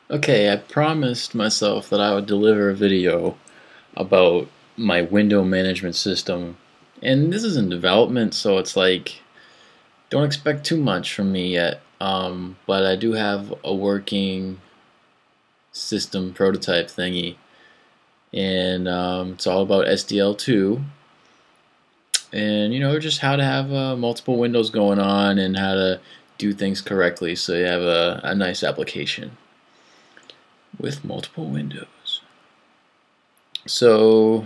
Okay, I promised myself that I would deliver a video about my window management system. And this is in development, so it's like, don't expect too much from me yet. But I do have a working system prototype thingy. And it's all about sdl2. And, just how to have multiple windows going on and how to do things correctly so you have a nice application with multiple windows. So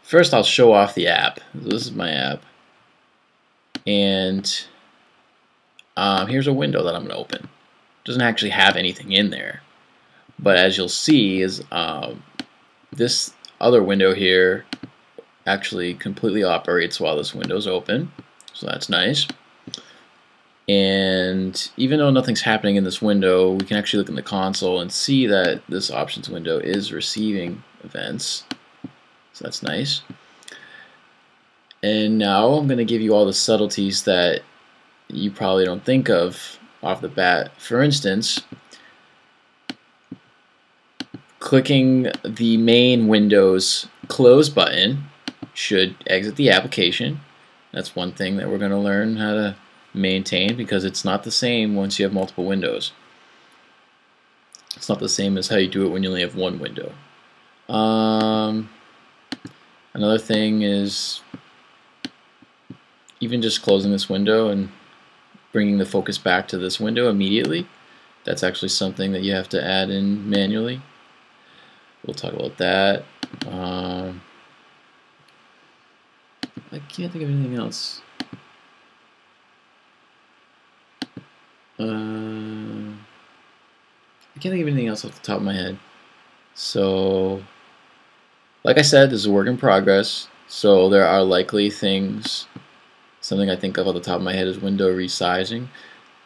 first I'll show off the app. This is my app, and here's a window that I'm going to open. It doesn't actually have anything in there, but as you'll see is this other window here actually completely operates while this window is open, so that's nice. And even though nothing's happening in this window, we can actually look in the console and see that this options window is receiving events. So that's nice. And now I'm going to give you all the subtleties that you probably don't think of off the bat. For instance, clicking the main Windows close button should exit the application. That's one thing that we're going to learn how to maintain, because it's not the same once you have multiple windows. It's not the same as how you do it when you only have one window. Another thing is even just closing this window and bringing the focus back to this window immediately. That's actually something that you have to add in manually. We'll talk about that. I can't think of anything else. I can't think of anything else off the top of my head. So, like I said, this is a work in progress. So there are likely things. Something I think of off the top of my head is window resizing.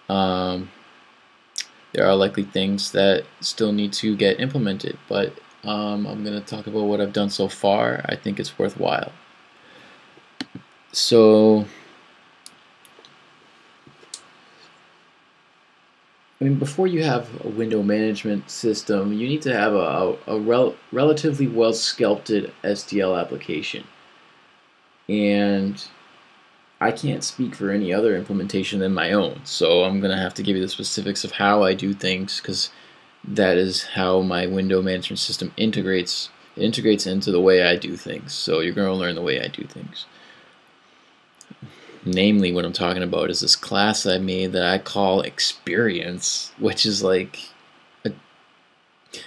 There are likely things that still need to get implemented, but I'm going to talk about what I've done so far. I think it's worthwhile. So, before you have a window management system, you need to have a relatively well-sculpted SDL application. And I can't speak for any other implementation than my own, so I'm going to have to give you the specifics of how I do things, because that is how my window management system integrates. It integrates into the way I do things, so you're going to learn the way I do things. Namely, what I'm talking about is this class I made that I call Experience, which is like a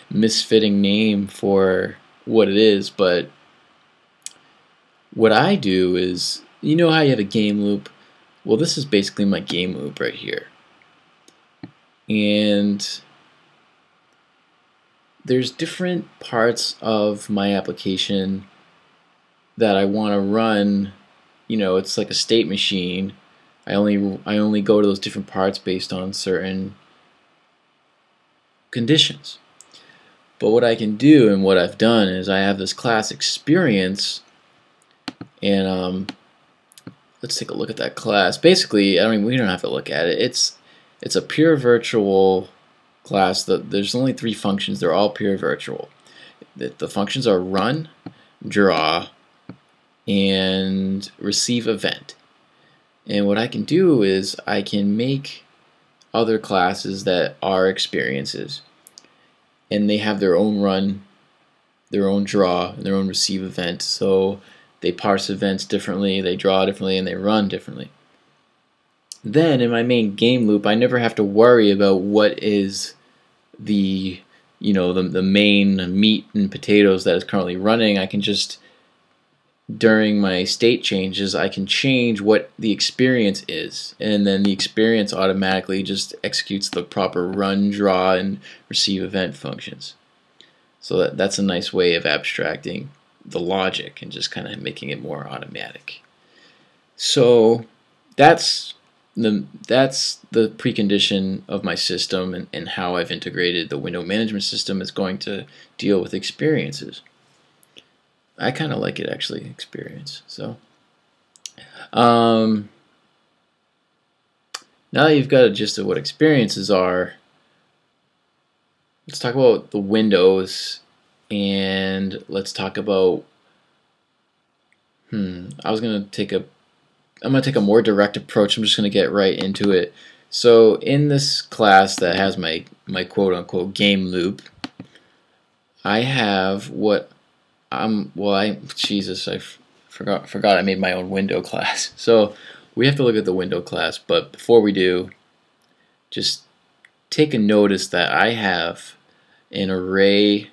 misfitting name for what it is, but what I do is, you know how you have a game loop? Well, this is basically my game loop right here. And there's different parts of my application that I want to run. It's like a state machine. I only go to those different parts based on certain conditions. But what I can do and what I've done is I have this class Experience, and let's take a look at that class. Basically, we don't have to look at it. It's a pure virtual class. There's only 3 functions. They're all pure virtual. The functions are run, draw, and receive event. And what I can do is I can make other classes that are experiences, and they have their own run, their own draw, and their own receive event. So they parse events differently, they draw differently, and they run differently. Then in my main game loop, I never have to worry about what is the main meat and potatoes that is currently running. I can just, during my state changes, I can change what the experience is, and then the experience automatically just executes the proper run, draw, and receive event functions. So that's a nice way of abstracting the logic and just kind of making it more automatic. So that's the precondition of my system, and how I've integrated the window management system is going to deal with experiences. I kind of like it, actually, Experience. So now that you've got a gist of what experiences are, let's talk about the windows, and let's talk about I'm gonna take a more direct approach. I'm just gonna get right into it. So in this class that has my quote-unquote game loop, I have what Jesus, I forgot I made my own window class. So we have to look at the window class, but before we do, just take a notice that I have an array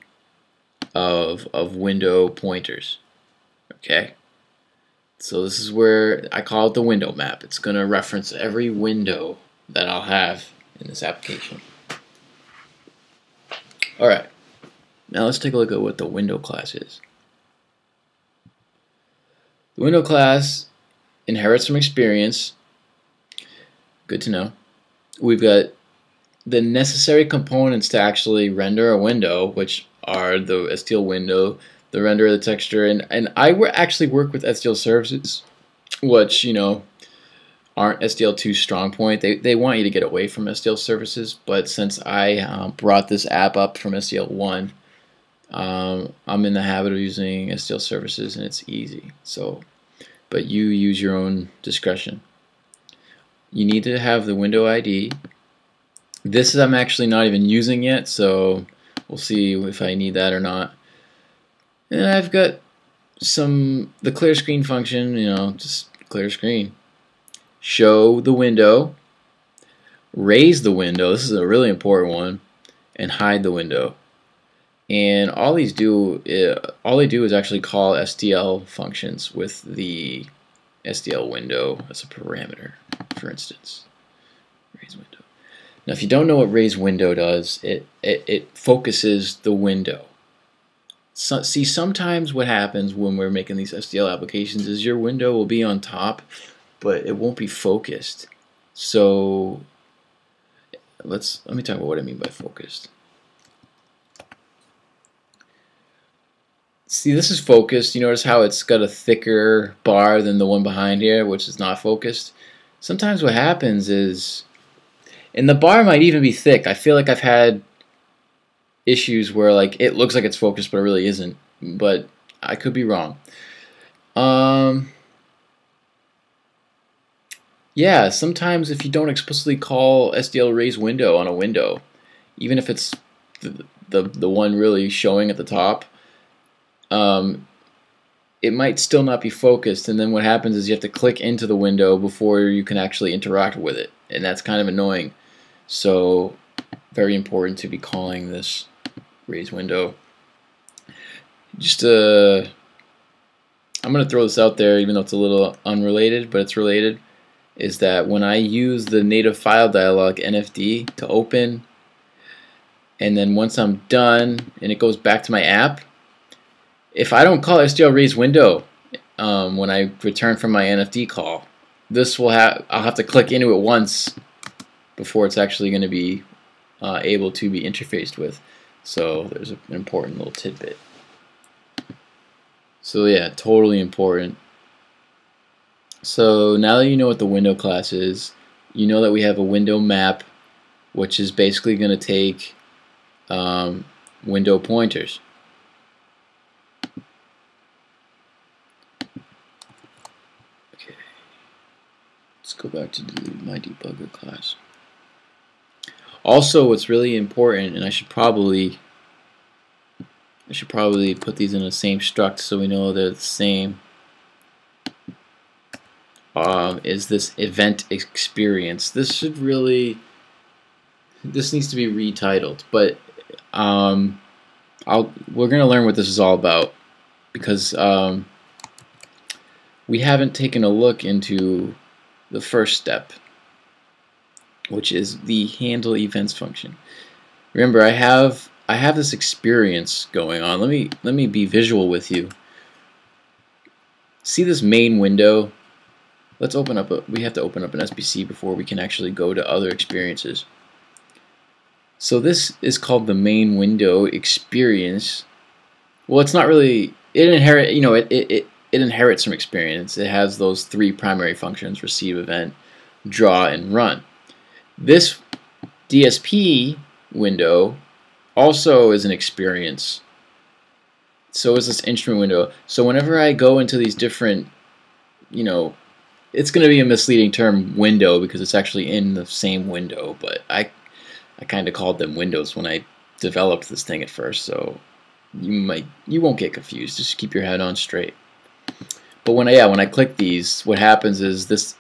of window pointers. Okay? So this is where I call it the window map. It's going to reference every window that I'll have in this application. Alright, now let's take a look at what the window class is. The window class inherits from experience. Good to know. We've got the necessary components to actually render a window, which are the SDL window, the render of the texture, and I actually work with SDL services, which, you know, aren't SDL2's strong point. They want you to get away from SDL services, but since I brought this app up from SDL1, I'm in the habit of using SDL services, and it's easy. So, but you use your own discretion. You need to have the window ID. This I'm actually not even using yet, so we'll see if I need that or not. And I've got the clear screen function, you know, just clear screen. Show the window, raise the window, this is a really important one, and hide the window. And all they do is actually call SDL functions with the SDL window as a parameter, for instance. Raise window. Now, if you don't know what raise window does, it focuses the window. So, see, sometimes what happens when we're making these SDL applications is your window will be on top, but it won't be focused. So let me talk about what I mean by focused. See, this is focused. You notice how it's got a thicker bar than the one behind here, which is not focused. Sometimes what happens is, and the bar might even be thick. I feel like I've had issues where like it looks like it's focused, but it really isn't. But I could be wrong. Yeah, sometimes if you don't explicitly call SDL raise window on a window, even if it's the one really showing at the top, it might still not be focused, and then what happens is you have to click into the window before you can actually interact with it, and that's kind of annoying. So very important to be calling this raise window. Just I'm going to throw this out there, even though it's a little unrelated, but it's related, is that when I use the native file dialog NFD to open, and then once I'm done and it goes back to my app, if I don't call SDL raise window when I return from my NFD call, I'll have to click into it once before it's actually going to be able to be interfaced with. So there's an important little tidbit. So yeah, totally important. So now that you know what the window class is, you know that we have a window map, which is basically going to take window pointers. Okay, let's go back to my debugger class. Also, what's really important, and I should probably put these in the same struct so we know they're the same, is this event experience. This needs to be retitled, but we're going to learn what this is all about, because we haven't taken a look into the first step, which is the handle events function. Remember, I have this experience going on. Let me be visual with you. See this main window? Let's open up we have to open up an SBC before we can actually go to other experiences. So this is called the main window experience. Well, it's not really, it inherits from experience. It has those three primary functions: receive, event, draw, and run. This DSP window also is an experience. So is this instrument window. So whenever I go into these different, it's going to be a misleading term, window, because it's actually in the same window, but I kind of called them windows when I developed this thing at first, so you won't get confused. Just keep your head on straight. But when I click these, what happens is this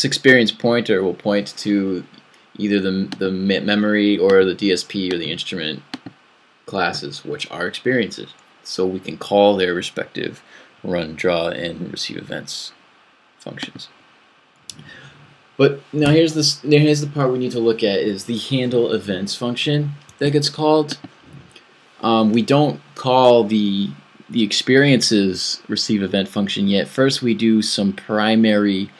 experience pointer will point to either the memory or the DSP or the instrument classes, which are experiences. So we can call their respective run, draw, and receive events functions. But now here's the part we need to look at, is the handle events function that gets called. We don't call the experiences receive event function yet. First we do some primary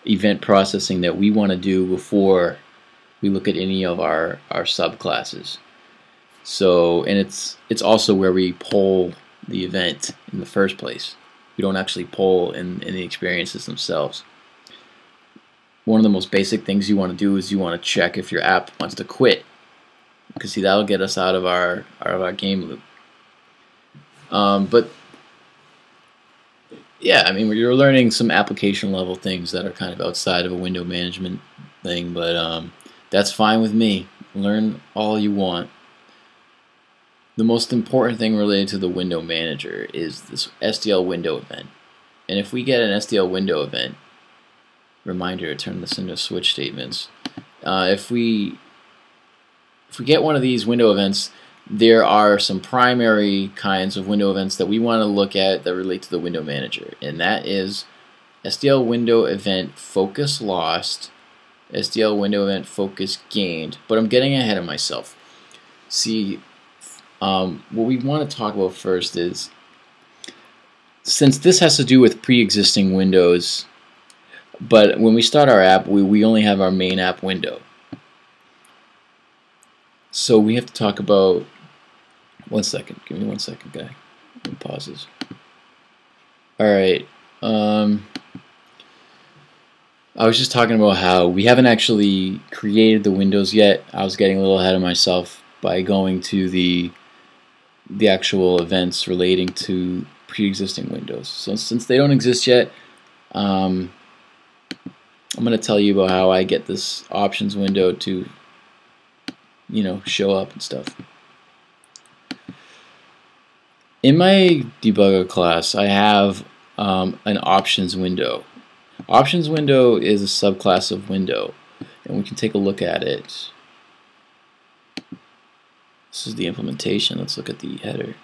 event processing that we want to do before we look at any of our subclasses. So, and it's also where we poll the event in the first place. We don't actually poll in the experiences themselves. One of the most basic things you want to do is you want to check if your app wants to quit, because see, that'll get us out of our game loop. But yeah, I mean, you're learning some application level things that are kind of outside of a window management thing, but that's fine with me. Learn all you want. The most important thing related to the window manager is this SDL window event. And if we get an SDL window event, reminder to turn this into switch statements. If we get one of these window events, there are some primary kinds of window events that we want to look at that relate to the window manager, and that is SDL window event focus lost, SDL window event focus gained. But I'm getting ahead of myself. See, what we want to talk about first is, since this has to do with pre-existing windows, but when we start our app, we only have our main app window. So we have to talk about, one second, give me 1 second, guy. Pauses. Alright, I was just talking about how we haven't actually created the windows yet. I was getting a little ahead of myself by going to the actual events relating to pre-existing windows. So since they don't exist yet, I'm going to tell you about how I get this options window to show up and stuff. In my debugger class, I have an options window. Options window is a subclass of window, and we can take a look at it. This is the implementation. Let's look at the header.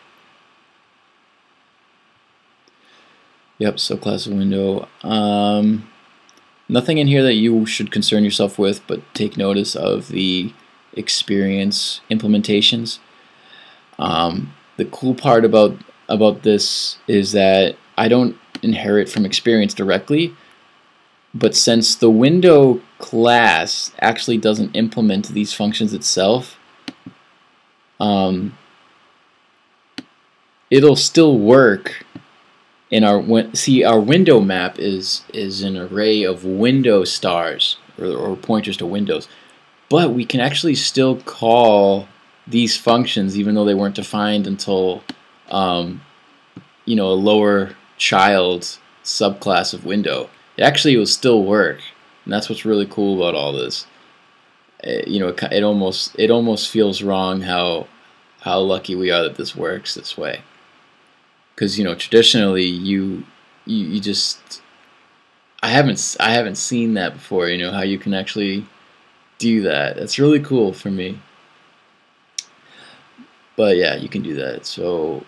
Yep, subclass of window. Nothing in here that you should concern yourself with, but take notice of the experience implementations. The cool part about this is that I don't inherit from experience directly, but since the window class actually doesn't implement these functions itself, it'll still work in our window map is an array of window stars or pointers to windows, but we can actually still call these functions even though they weren't defined until a lower child subclass of window. It actually will still work, and that's what's really cool about all this. It almost feels wrong how lucky we are that this works this way. Because traditionally you just I haven't seen that before. How you can actually do that. That's really cool for me. But yeah, you can do that. So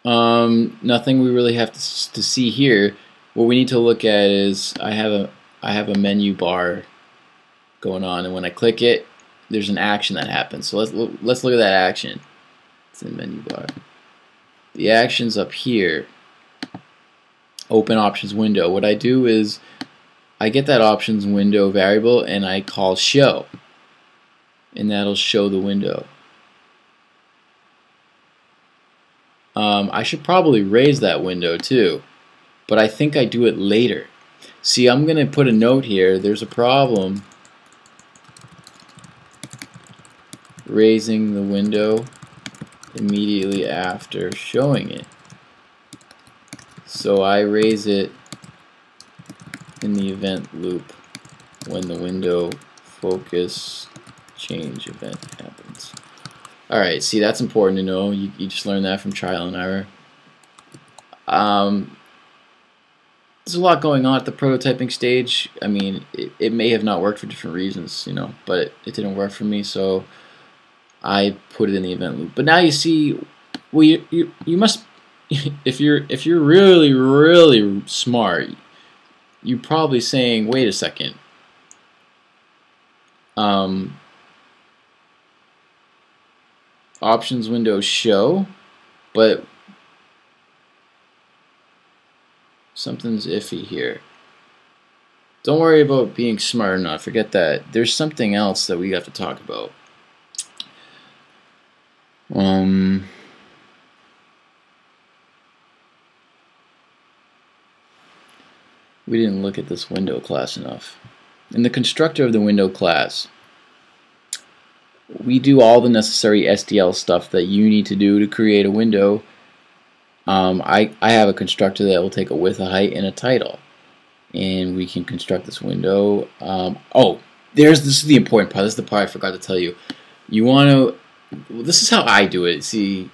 nothing we really have to see here. What we need to look at is I have a menu bar going on, and when I click it, there's an action that happens. So let's look at that action. It's in the menu bar. The action's up here. Open options window. What I do is I get that options window variable and I call show, and that'll show the window. I should probably raise that window too, but I think I do it later. See, I'm going to put a note here. There's a problem raising the window immediately after showing it. So I raise it in the event loop when the window focus change event happens. Alright, see, that's important to know. You just learned that from trial and error. There's a lot going on at the prototyping stage. I mean, it may have not worked for different reasons, you know, but it didn't work for me, so I put it in the event loop. But now you see, well, you must, if you're really smart, you're probably saying, wait a second, options window show, but something's iffy here. Don't worry about being smart or not. Forget that. There's something else that we have to talk about. We didn't look at this window class enough. In the constructor of the window class, we do all the necessary SDL stuff that you need to do to create a window. I have a constructor that will take a width, a height, and a title, and we can construct this window. Oh, this is the important part. This is the part I forgot to tell you. You want to. This is how I do it. See,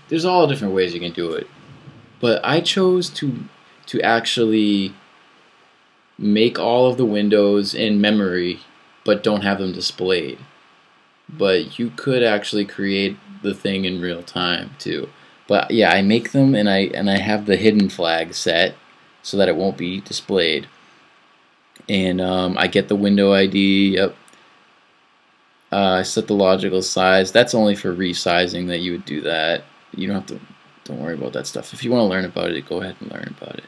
there's all different ways you can do it, but I chose to actually make all of the windows in memory, but don't have them displayed. But you could actually create the thing in real time too. But yeah, I make them and I have the hidden flag set so that it won't be displayed. And I get the window ID. Yep. I set the logical size. That's only for resizing that you would do that. You don't have to. Don't worry about that stuff. If you want to learn about it, go ahead and learn about it.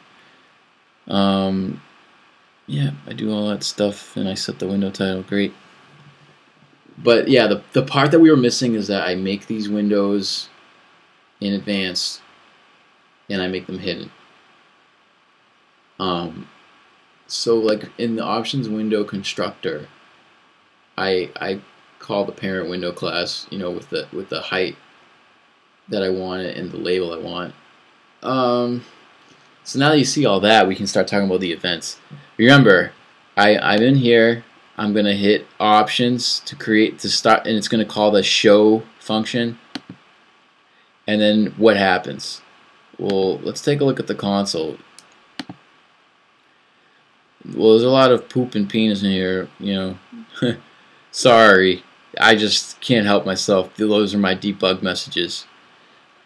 Yeah, I do all that stuff and I set the window title. Great. But yeah, the part that we were missing is that I make these windows in advance and I make them hidden. So like in the options window constructor, I call the parent window class, you know, with the height that I want it and the label I want. So now that you see all that, we can start talking about the events. Remember, I'm in here. I'm gonna hit options to start, and it's gonna call the show function. And then what happens? Well, let's take a look at the console. Well, there's a lot of poop and penis in here, you know. Sorry, I just can't help myself. Those are my debug messages.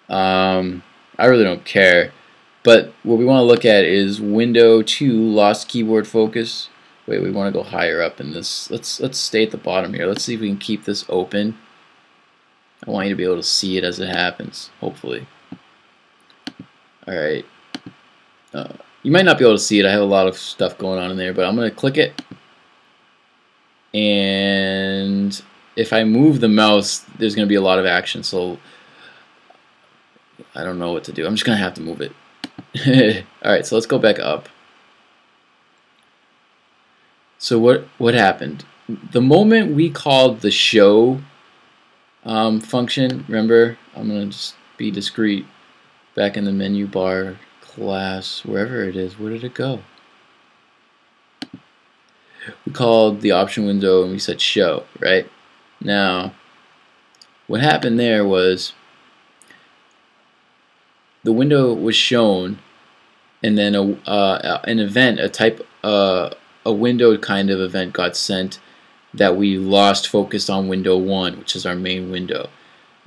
I really don't care. But what we want to look at is window 2 lost keyboard focus. Wait, we want to go higher up in this. Let's stay at the bottom here. Let's see if we can keep this open. I want you to be able to see it as it happens, hopefully. Alright. You might not be able to see it. I have a lot of stuff going on in there, but I'm going to click it. And if I move the mouse, there's going to be a lot of action, so I don't know what to do. I'm just going to have to move it. Alright, so let's go back up. So what happened? The moment we called the show function, remember, I'm going to just be discreet, back in the menu bar, class, wherever it is. Where did it go? We called the option window and we said show, right? Now, what happened there was the window was shown, and then an event, a window kind of event got sent that we lost focus on window 1, which is our main window.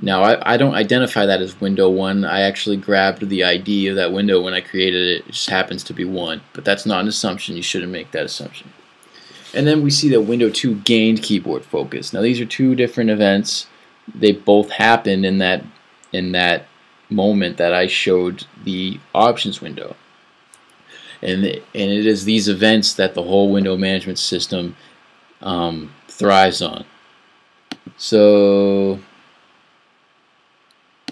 Now I don't identify that as window 1. I actually grabbed the ID of that window when I created it. It just happens to be 1, but that's not an assumption. You shouldn't make that assumption. And then we see that window 2 gained keyboard focus. Now these are two different events. They both happened in that moment that I showed the options window. And it is these events that the whole window management system thrives on. So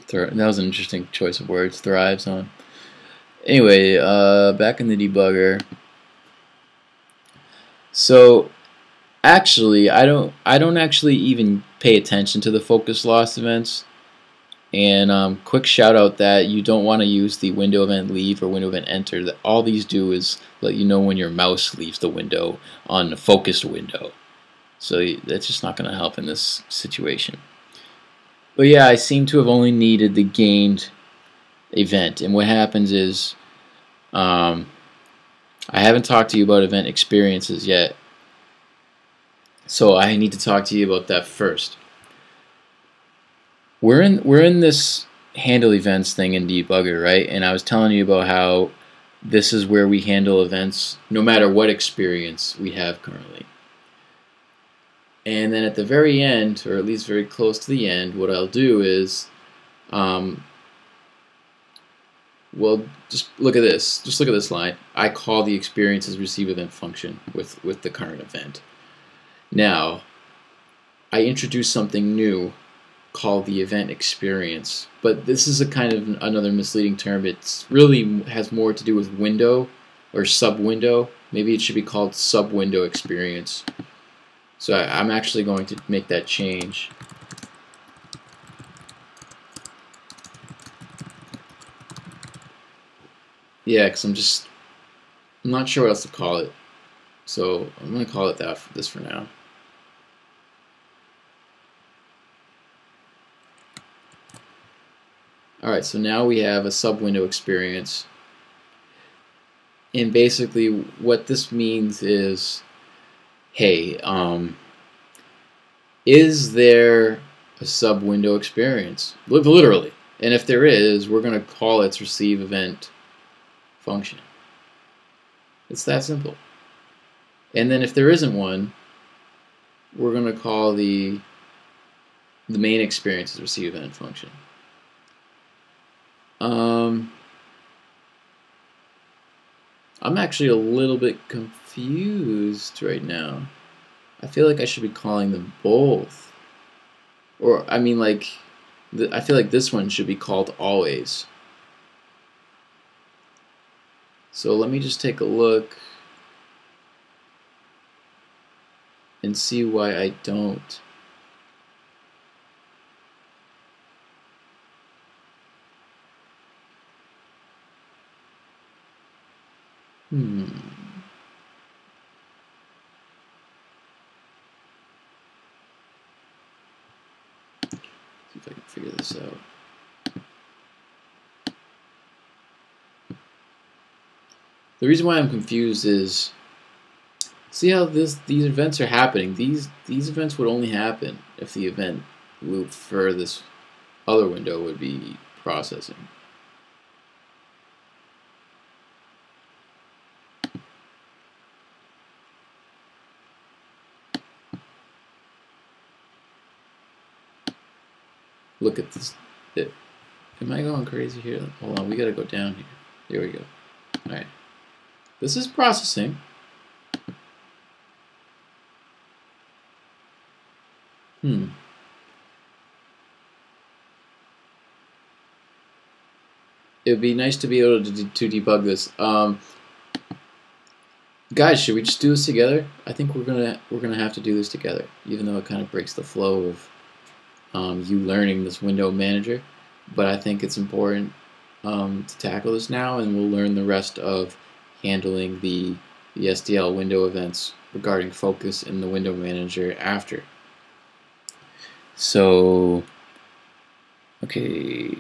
that was an interesting choice of words, thrives on. Anyway, back in the debugger. So Actually, I don't actually even pay attention to the focus lost events. And quick shout out that you don't want to use the window event leave or window event enter. That all these do is let you know when your mouse leaves the window on the focused window. So that's just not going to help in this situation. But yeah, I seem to have only needed the gained event. And what happens is, I haven't talked to you about event experiences yet. So I need to talk to you about that first. We're in this handle events thing in debugger, right? And I was telling you about how this is where we handle events no matter what experience we have currently. And then at the very end, or at least very close to the end, what I'll do is, well, just look at this. Just look at this line. I call the experiences receive event function with the current event. Now, I introduce something new called the event experience, but this is a kind of another misleading term. It really has more to do with window or sub-window. Maybe it should be called sub-window experience. So I'm actually going to make that change. Yeah, because I'm not sure what else to call it. So I'm going to call it this for now. Alright, so now we have a sub-window experience. And basically what this means is, hey, is there a sub-window experience? Literally. And if there is, we're going to call its receive event function. It's that simple. And then if there isn't one, we're going to call the main experience's receive event function. I'm actually a little bit confused right now. I feel like I should be calling them both. Or, I mean, like, I feel like this one should be called always. So let me just take a look and see why I don't. See if I can figure this out. The reason why I'm confused is, see how these events are happening. These events would only happen if the event loop for this other window would be processing. Look at this. Am I going crazy here? Hold on, we gotta go down here. There we go. Alright. This is processing. It would be nice to be able to debug this. Guys, should we just do this together? I think we're gonna have to do this together, even though it kind of breaks the flow of you learning this window manager. But I think it's important to tackle this now, and we'll learn the rest of handling the SDL window events regarding focus in the window manager after. So, okay.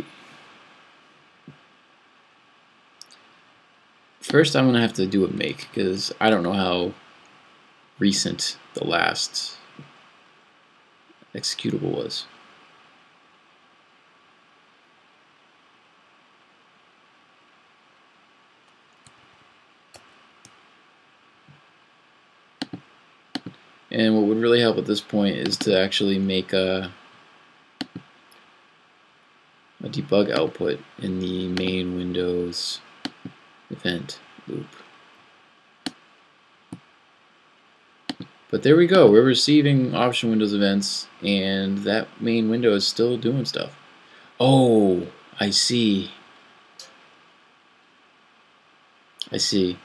First, I'm going to have to do a make, because I don't know how recent the last executable was. And what would really help at this point is to actually make a debug output in the main Windows event loop. But there we go, we're receiving option Windows events, and that main window is still doing stuff. Oh, I see. I see.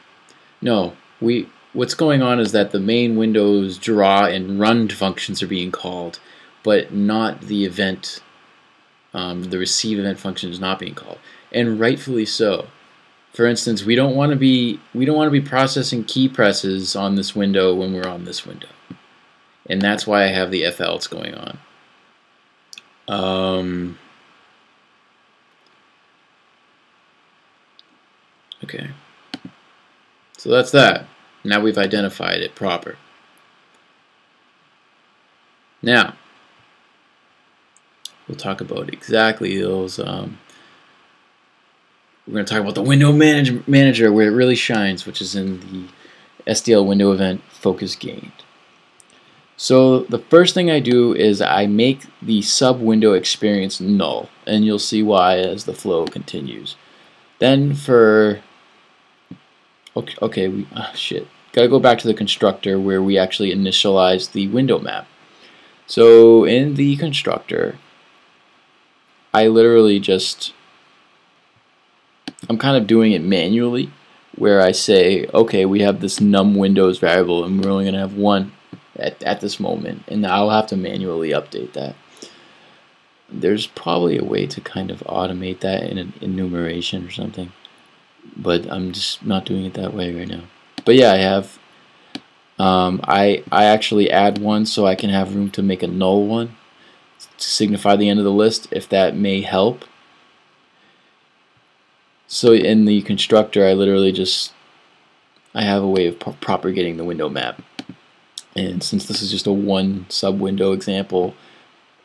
No, we what's going on is that the main Windows draw and run functions are being called, but not the event. The receive event function is not being called, and rightfully so. For instance, we don't want to be processing key presses on this window when we're on this window, and that's why I have the if else going on. Okay, so that's that. Now we've identified it proper. Now we'll talk about exactly those. We're going to talk about the window manager where it really shines, which is in the SDL window event focus gained. So the first thing I do is I make the sub window experience null, and you'll see why as the flow continues. Then for gotta go back to the constructor where we actually initialize the window map. So in the constructor, I literally I'm kind of doing it manually, where I say, okay, we have this num windows variable and we're only going to have one at this moment, and I'll have to manually update that. There's probably a way to kind of automate that in an enumeration or something, but I'm just not doing it that way right now. But yeah, I have I actually add one so I can have room to make a null one to signify the end of the list, if that may help. So in the constructor, I literally I have a way of propagating the window map. And since this is just a one sub window example,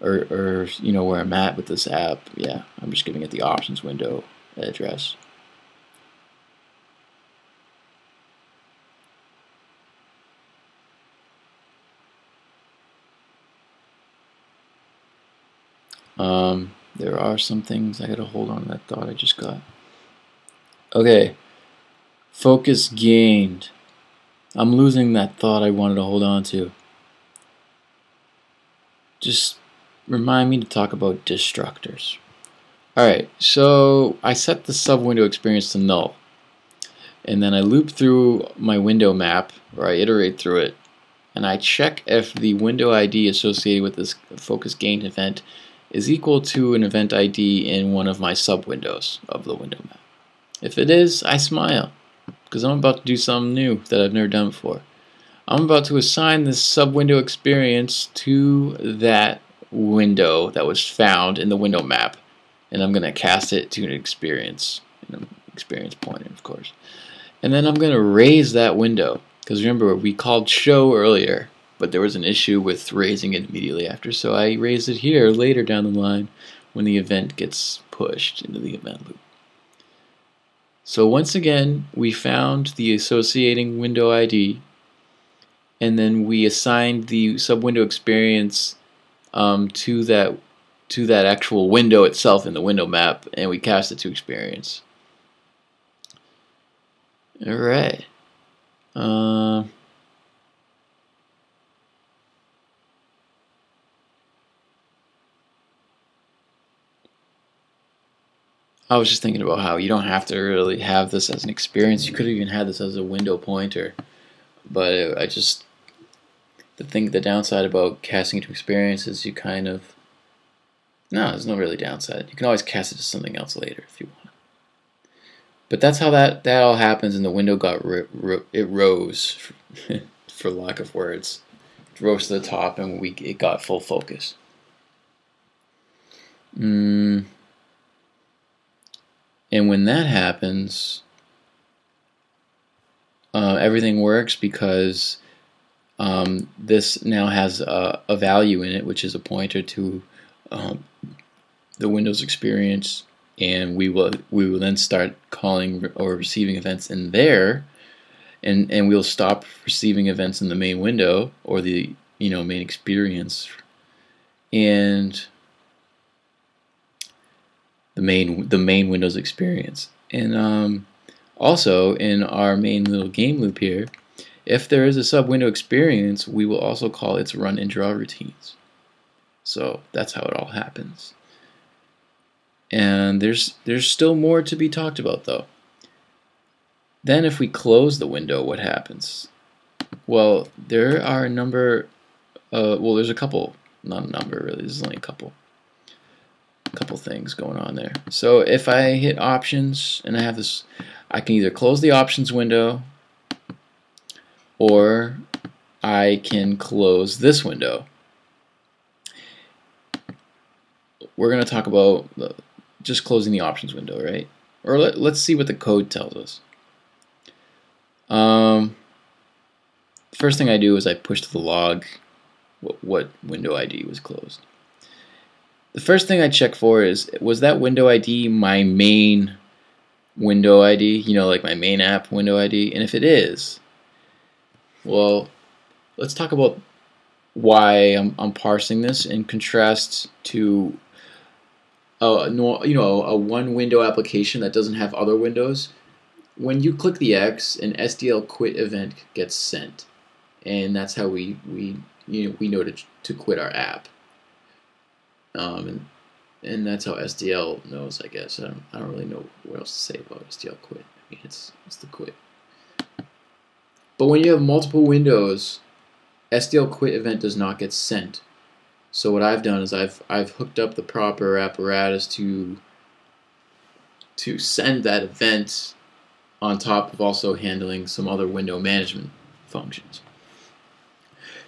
or you know where I'm at with this app, yeah, I'm just giving it the options window address. There are some things I gotta hold on to that thought I just got. Okay, focus gained. I'm losing that thought I wanted to hold on to. Just remind me to talk about destructors. Alright, so I set the sub window experience to null, and then I loop through my window map, or I iterate through it, and I check if the window ID associated with this focus gained event is equal to an event ID in one of my sub windows of the window map. If it is, I smile, because I'm about to do something new that I've never done before. I'm about to assign this sub window experience to that window that was found in the window map, and I'm going to cast it to an experience pointer, of course. And then I'm going to raise that window, because remember we called show earlier, but there was an issue with raising it immediately after, so I raised it here later down the line when the event gets pushed into the event loop. So once again, we found the associating window ID, and then we assigned the sub-window experience to that actual window itself in the window map, and we cast it to experience. All right. I was just thinking about how you don't have to really have this as an experience. You could have even had this as a window pointer, but the downside about casting it to experience is you kind of, no, there's no really downside. You can always cast it to something else later if you want. But that's how that all happens, and the window it rose, for lack of words. It rose to the top, and it got full focus. And when that happens, everything works because this now has a value in it, which is a pointer to the Windows experience, and we will then start calling or receiving events in there, and we'll stop receiving events in the main window or the main experience, and the main Windows experience. And also in our main little game loop here, if there is a sub window experience, we will also call its run and draw routines. So that's how it all happens. And there's still more to be talked about though. Then if we close the window, what happens? Well, there are a number. Well, there's a couple. Not a number really. There's only a couple things going on there. So if I hit options and I have this, I can either close the options window or I can close this window. We're going to talk about just closing the options window, right? Or let's see what the code tells us. First thing I do is I push to the log what window ID was closed. The first thing I check for is, was that window ID my main window ID, you know, like my main app window ID? And if it is, well, let's talk about why I'm parsing this in contrast to a one window application that doesn't have other windows. When you click the X, an SDL quit event gets sent, and that's how we know to quit our app. And that's how SDL knows, I guess. I don't really know what else to say about SDL quit. I mean, it's the quit. But when you have multiple windows, SDL quit event does not get sent. So what I've done is I've hooked up the proper apparatus to send that event on top of also handling some other window management functions.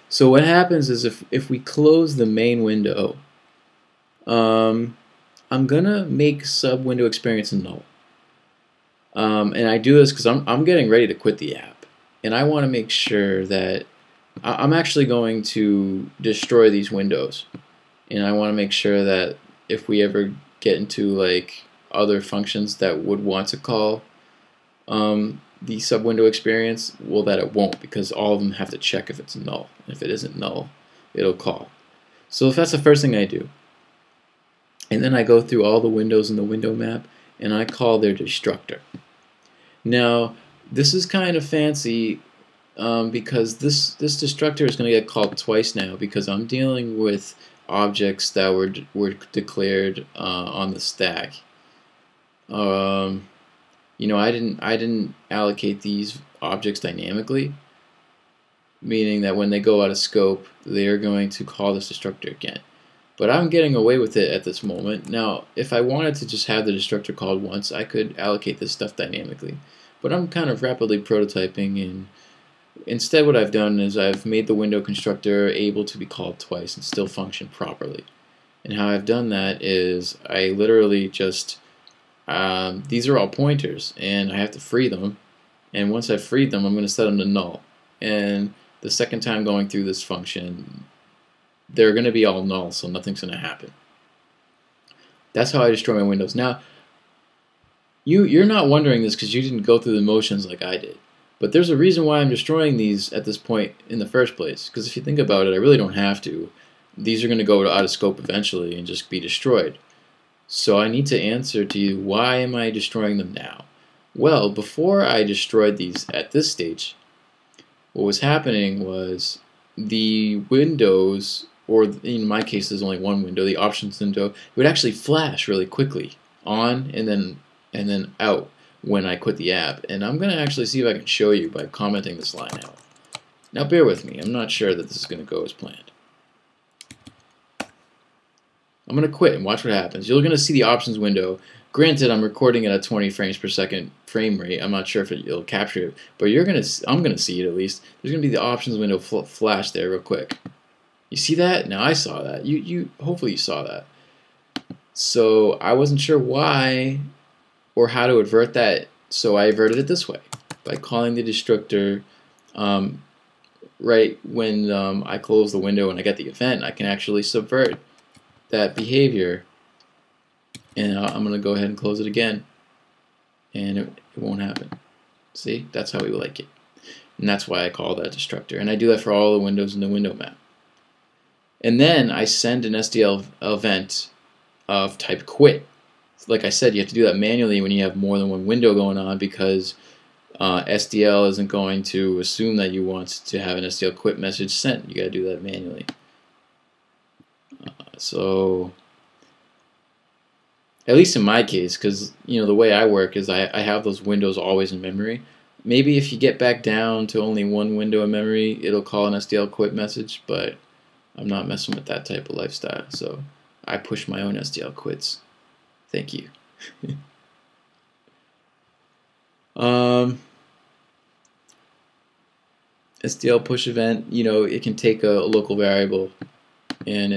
So what happens is if we close the main window, I'm gonna make sub window experience null, and I do this because I'm getting ready to quit the app, and I want to make sure that I'm actually going to destroy these windows, and I want to make sure that if we ever get into like other functions that would want to call the sub window experience, well, that it won't, because all of them have to check if it's null. If it isn't null, it'll call. So if that's the first thing I do, and then I go through all the windows in the window map and I call their destructor. Now this is kind of fancy because this destructor is going to get called twice now, because I'm dealing with objects that were declared on the stack. You know, I didn't allocate these objects dynamically, meaning that when they go out of scope, they are going to call this destructor again. But I'm getting away with it at this moment. Now, if I wanted to just have the destructor called once, I could allocate this stuff dynamically. But I'm kind of rapidly prototyping, and instead what I've done is I've made the window constructor able to be called twice and still function properly. And how I've done that is I literally just, these are all pointers, and I have to free them. And once I've freed them, I'm going to set them to null. And the second time going through this function, they're going to be all null, so nothing's going to happen. That's how I destroy my windows. Now, you're not wondering this because you didn't go through the motions like I did. But there's a reason why I'm destroying these at this point in the first place. Because if you think about it, I really don't have to. These are going to go out of scope eventually and just be destroyed. So I need to answer to you, why am I destroying them now? Well, before I destroyed these at this stage, what was happening was the windows, or in my case there's only one window, the options window, it would actually flash really quickly on and then out when I quit the app. And I'm going to actually see if I can show you by commenting this line out. Now bear with me, I'm not sure that this is going to go as planned. I'm going to quit and watch what happens. You're going to see the options window. Granted, I'm recording at a 20 frames per second frame rate. I'm not sure if it'll capture it, but I'm going to see it at least. There's going to be the options window flash there real quick. You see that? Now I saw that. Hopefully you saw that. So I wasn't sure why or how to avert that, so I averted it this way by calling the destructor right when I close the window and I get the event. I can actually subvert that behavior, and I'm going to go ahead and close it again, and it won't happen. See, that's how we like it, and that's why I call that destructor. And I do that for all the windows in the window map. And then I send an SDL event of type quit. Like I said, you have to do that manually when you have more than one window going on, because SDL isn't going to assume that you want to have an SDL quit message sent. You got to do that manually. So, at least in my case, because the way I work is I have those windows always in memory. Maybe if you get back down to only one window of memory, it'll call an SDL quit message, but I'm not messing with that type of lifestyle, so I push my own SDL quits. Thank you. SDL push event, it can take a local variable, and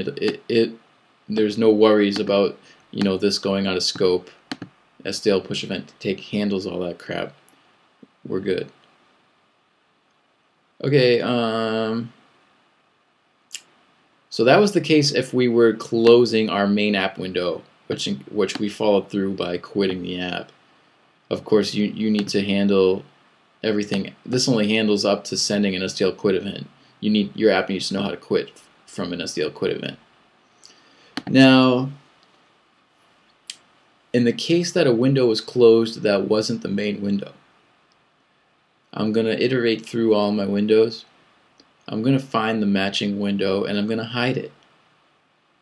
there's no worries about this going out of scope. SDL push event handles all that crap. We're good. Okay, so that was the case if we were closing our main app window, which we followed through by quitting the app. Of course, you need to handle everything. This only handles up to sending an SDL quit event. Your app needs to know how to quit from an SDL quit event. Now, in the case that a window was closed that wasn't the main window, I'm going to iterate through all my windows. I'm going to find the matching window and I'm going to hide it.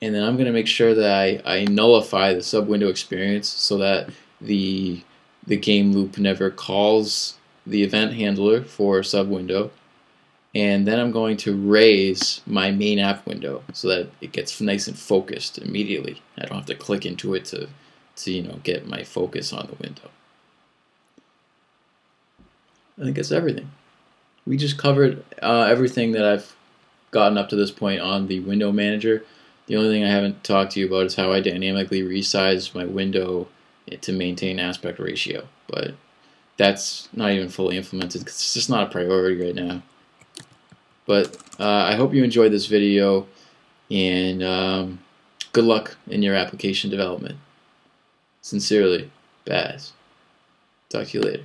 And then I'm going to make sure that I nullify the sub-window experience so that the game loop never calls the event handler for a sub-window. And then I'm going to raise my main app window so that it gets nice and focused immediately. I don't have to click into it to get my focus on the window. I think that's everything. We just covered everything that I've gotten up to this point on the window manager. The only thing I haven't talked to you about is how I dynamically resize my window to maintain aspect ratio. But that's not even fully implemented because it's just not a priority right now. But I hope you enjoyed this video, and good luck in your application development. Sincerely, Baz. Talk to you later.